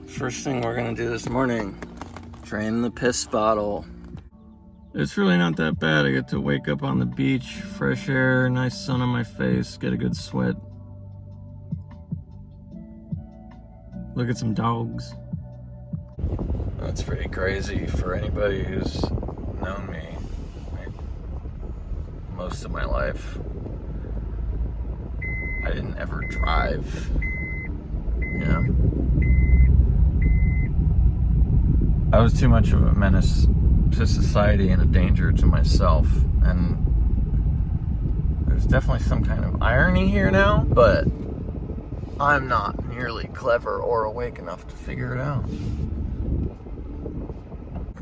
First thing we're gonna do this morning, drain the piss bottle. It's really not that bad. I get to wake up on the beach, fresh air, nice sun on my face, get a good sweat. Look at some dogs. That's pretty crazy for anybody who's known me most of my life. I didn't ever drive, you know? I was too much of a menace to society and a danger to myself, and there's definitely some kind of irony here now, but I'm not nearly clever or awake enough to figure it out.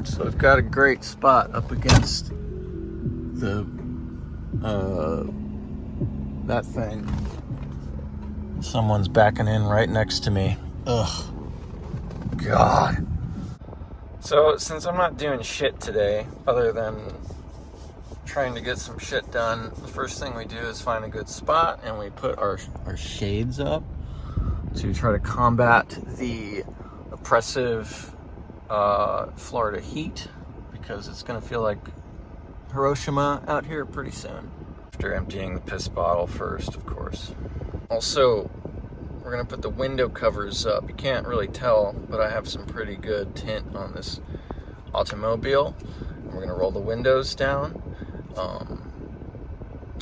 So I've got a great spot up against the that thing. Someone's backing in right next to me. Ugh. God. So, since I'm not doing shit today, other than trying to get some shit done, the first thing we do is find a good spot and we put our shades up to try to combat the oppressive Florida heat, because it's going to feel like Hiroshima out here pretty soon. After emptying the piss bottle first, of course. Also, we're going to put the window covers up. You can't really tell, but I have some pretty good tint on this automobile. We're going to roll the windows down.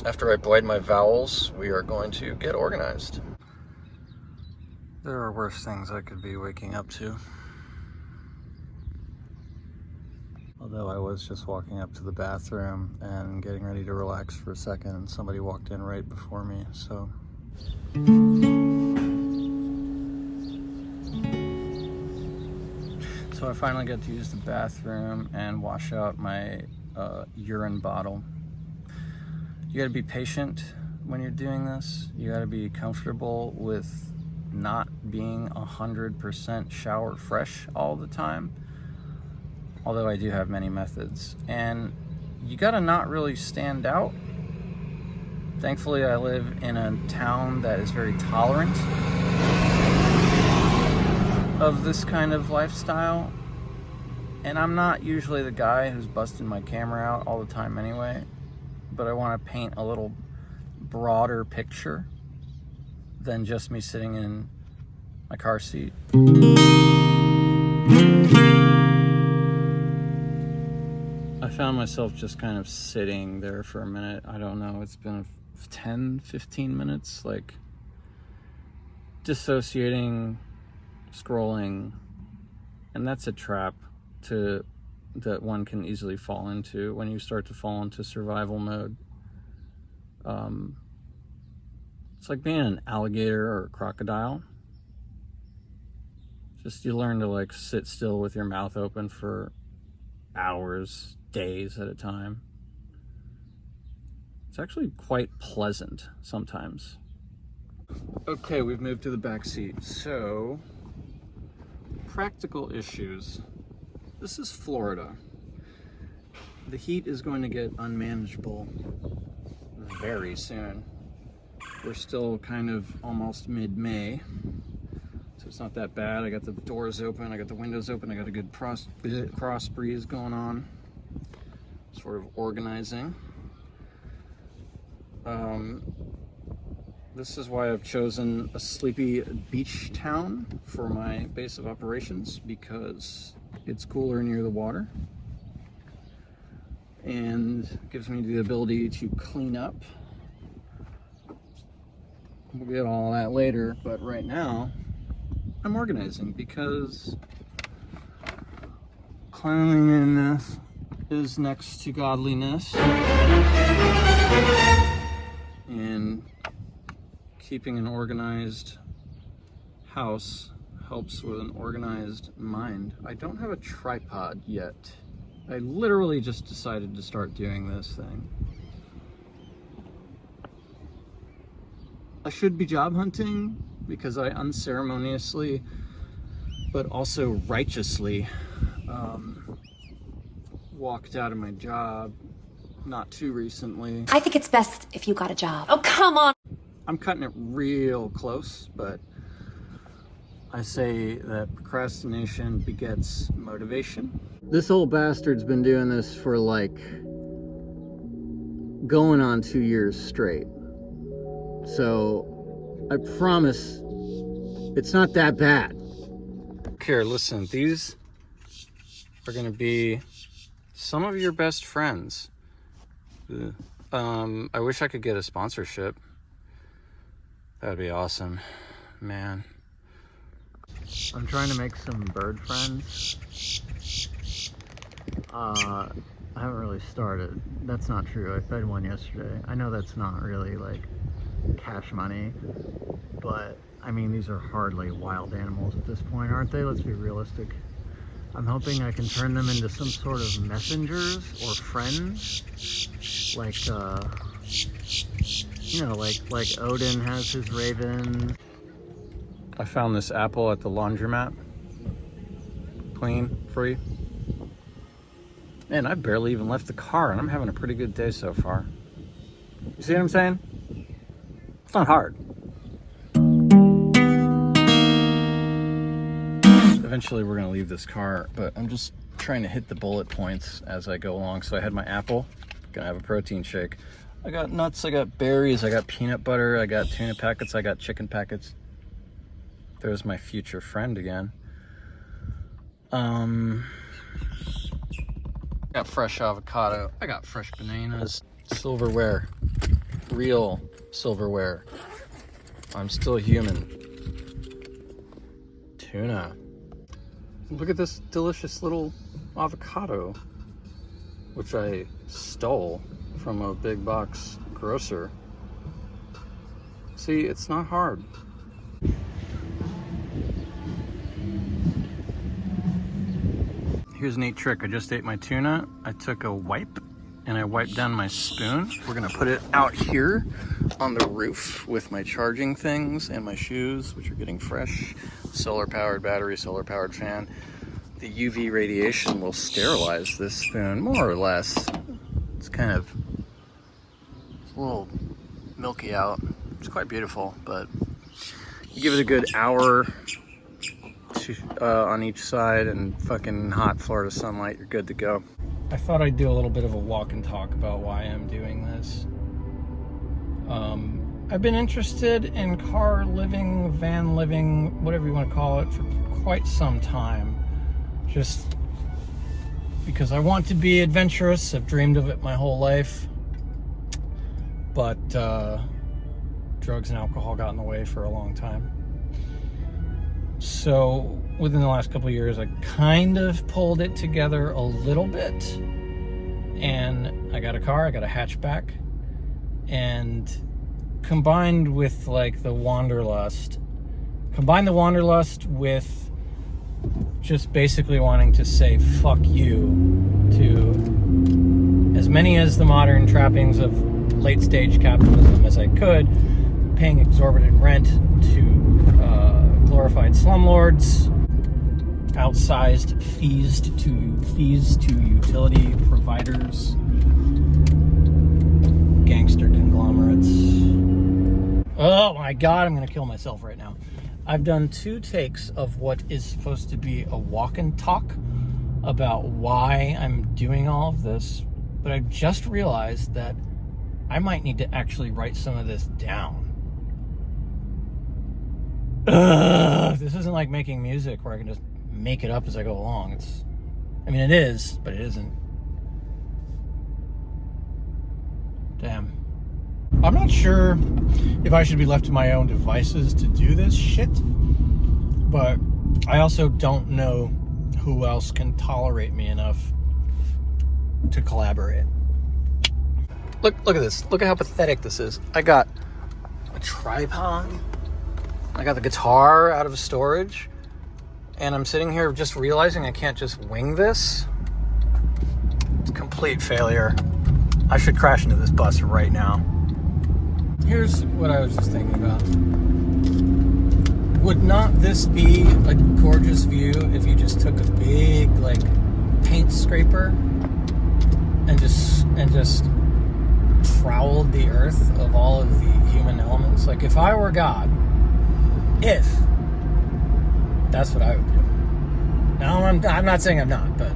After I blade my vowels, we are going to get organized. There are worse things I could be waking up to. Although I was just walking up to the bathroom and getting ready to relax for a second, and somebody walked in right before me, so... So I finally got to use the bathroom and wash out my urine bottle. You gotta be patient when you're doing this. You gotta be comfortable with not being 100% shower fresh all the time. Although I do have many methods. And you gotta not really stand out. Thankfully, I live in a town that is very tolerant of this kind of lifestyle. And I'm not usually the guy who's busting my camera out all the time anyway. But I want to paint a little broader picture than just me sitting in my car seat. I found myself just kind of sitting there for a minute. I don't know, it's been 10, 15 minutes, like dissociating, scrolling, and that's a trap that one can easily fall into when you start to fall into survival mode. It's like being an alligator or a crocodile. Just you learn to like sit still with your mouth open for hours, days at a time. It's actually quite pleasant sometimes. Okay, we've moved to the back seat. So, practical issues. This is Florida. The heat is going to get unmanageable very soon. We're still kind of almost mid-May, so it's not that bad. I got the doors open, I got the windows open, I got a good cross breeze going on. Sort of organizing. This is why I've chosen a sleepy beach town for my base of operations, because it's cooler near the water and gives me the ability to clean up. We'll get all that later, but right now I'm organizing because cleanliness is next to godliness, and keeping an organized house helps with an organized mind. I don't have a tripod yet. I literally just decided to start doing this thing. I should be job hunting because I unceremoniously, but also righteously, walked out of my job not too recently. I think it's best if you got a job. Oh, come on. I'm cutting it real close, but I say that procrastination begets motivation. This old bastard's been doing this for like going on 2 years straight. So I promise it's not that bad. Here, listen, these are gonna be some of your best friends. I wish I could get a sponsorship. That'd be awesome, man. I'm trying to make some bird friends. I haven't really started. That's not true. I fed one yesterday. I know that's not really like cash money, but I mean, these are hardly wild animals at this point, aren't they? Let's be realistic. I'm hoping I can turn them into some sort of messengers or friends, like you know, like Odin has his raven. I found this apple at the laundromat. Clean, free. Man, I barely even left the car and I'm having a pretty good day so far. You see what I'm saying? It's not hard. Eventually we're gonna leave this car, but I'm just trying to hit the bullet points as I go along. So I had my apple, gonna have a protein shake. I got nuts, I got berries, I got peanut butter, I got tuna packets, I got chicken packets. There's my future friend again. Got fresh avocado, I got fresh bananas, silverware, real silverware. I'm still human. Tuna. Look at this delicious little avocado, which I stole from a big box grocer. See, it's not hard. Here's a neat trick. I just ate my tuna. I took a wipe and I wiped down my spoon. We're gonna put it out here on the roof with my charging things and my shoes, which are getting fresh. Solar powered battery, solar powered fan. The UV radiation will sterilize this spoon, more or less. It's kind of a little milky out. It's quite beautiful, but you give it a good hour on each side and fucking hot Florida sunlight, you're good to go. I thought I'd do a little bit of a walk and talk about why I'm doing this. I've been interested in car living, van living, whatever you want to call it, for quite some time. Just because I want to be adventurous. I've dreamed of it my whole life. But drugs and alcohol got in the way for a long time. So within the last couple of years, I kind of pulled it together a little bit. And I got a car, I got a hatchback. And combined with like the wanderlust, with just basically wanting to say fuck you to as many as the modern trappings of late stage capitalism as I could, paying exorbitant rent to glorified slumlords, outsized fees to utility providers, gangster conglomerates. Oh my god, I'm gonna kill myself right now. I've done 2 takes of what is supposed to be a walk and talk about why I'm doing all of this, but I just realized that I might need to actually write some of this down. This isn't like making music where I can just make it up as I go along. It is, but it isn't. Damn. I'm not sure if I should be left to my own devices to do this shit, but I also don't know who else can tolerate me enough to collaborate. Look at this. Look at how pathetic this is. I got a tripod. I got the guitar out of storage. And I'm sitting here just realizing I can't just wing this. It's a complete failure. I should crash into this bus right now. Here's what I was just thinking about. Would not this be a gorgeous view if you just took a big, like, paint scraper and just troweled the earth of all of the human elements? Like, if I were God, if That's what I would do. No, I'm not saying I'm not, but...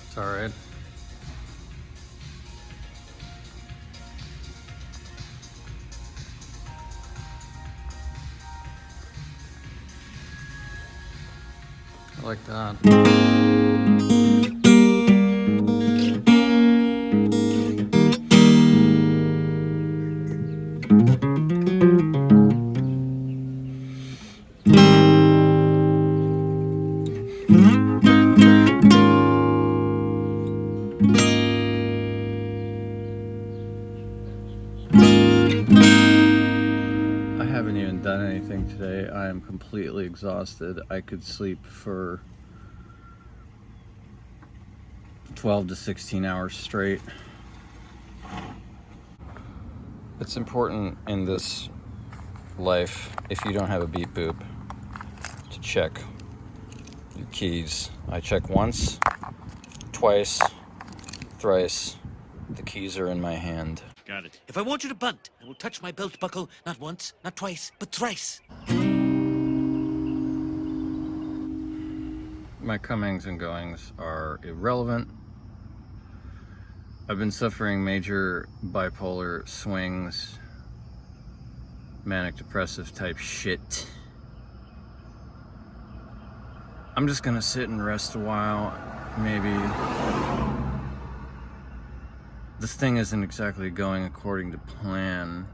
It's all right. I like that. I haven't even done anything today. I am completely exhausted. I could sleep for 12 to 16 hours straight. It's important in this life, if you don't have a beep boop, to check your keys. I check once, twice, thrice. The keys are in my hand. Got it. If I want you to bunt, I will touch my belt buckle not once, not twice, but thrice. My comings and goings are irrelevant. I've been suffering major bipolar swings, manic depressive type shit. I'm just gonna sit and rest a while, maybe. This thing isn't exactly going according to plan,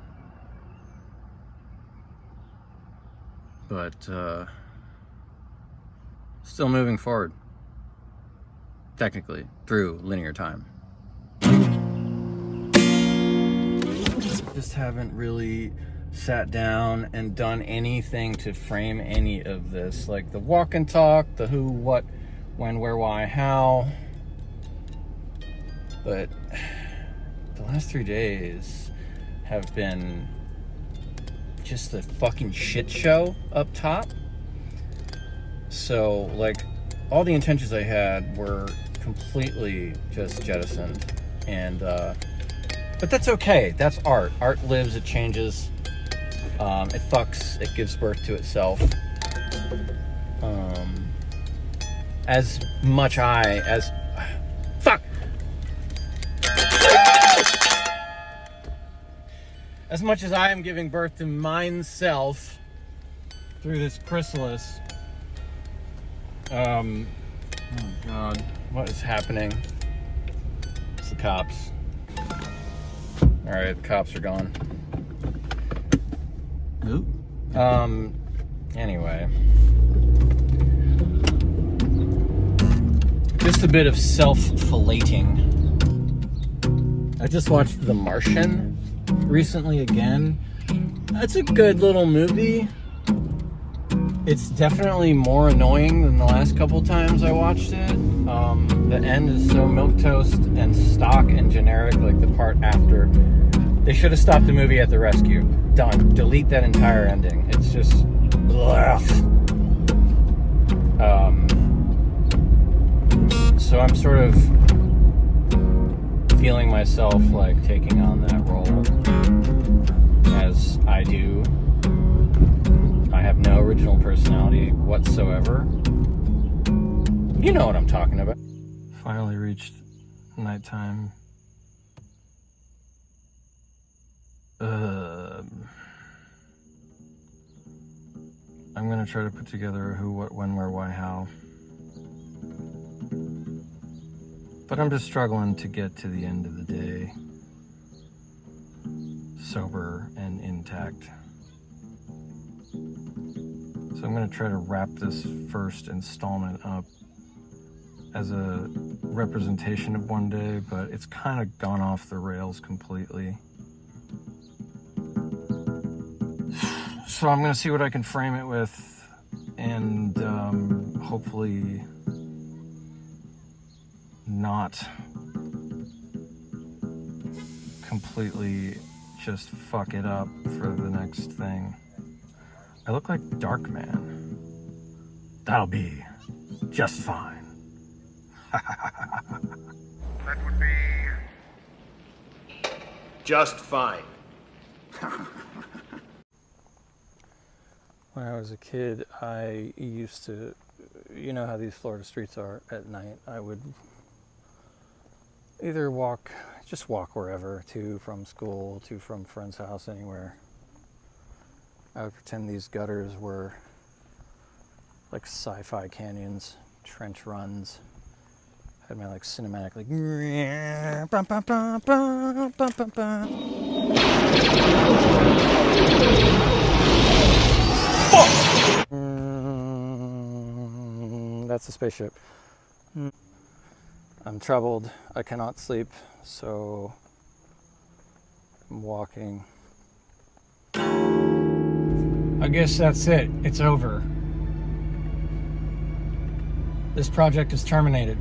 but still moving forward, technically, through linear time. Just haven't really sat down and done anything to frame any of this, like the walk and talk, the who, what, when, where, why, how. But the last 3 days have been just a fucking shit show up top. So, like, all the intentions I had were completely just jettisoned. And, but that's okay. That's art. Art lives, it changes. It fucks, it gives birth to itself. As much fuck! As much as I am giving birth to mineself through this chrysalis, oh God, what is happening? It's the cops. Alright, the cops are gone. Who? Anyway. Just a bit of self-filleting. I just watched The Martian recently again. That's a good little movie. It's definitely more annoying than the last couple times I watched it. The end is so milquetoast and stock and generic, like the part after. They should have stopped the movie at the rescue. Done. Delete that entire ending. It's just... ugh. So I'm sort of feeling myself like taking on that role, as I do. I have no original personality whatsoever. You know what I'm talking about. Finally reached nighttime. I'm gonna try to put together a who, what, when, where, why, how. But I'm just struggling to get to the end of the day sober and intact. So I'm gonna try to wrap this first installment up as a representation of one day, but it's kind of gone off the rails completely. So I'm gonna see what I can frame it with, and hopefully not completely just fuck it up for the next thing. I look like Darkman. That'll be just fine. That would be just fine. When I was a kid, I used to, you know how these Florida streets are at night. I would either just walk wherever, to from school, to from friend's house, anywhere. I would pretend these gutters were like sci-fi canyons, trench runs. Had my like cinematic like bum, bum, bum, bum, bum, bum, bum. Fuck! That's a spaceship. I'm troubled. I cannot sleep, so I'm walking. I guess that's it. It's over. This project is terminated.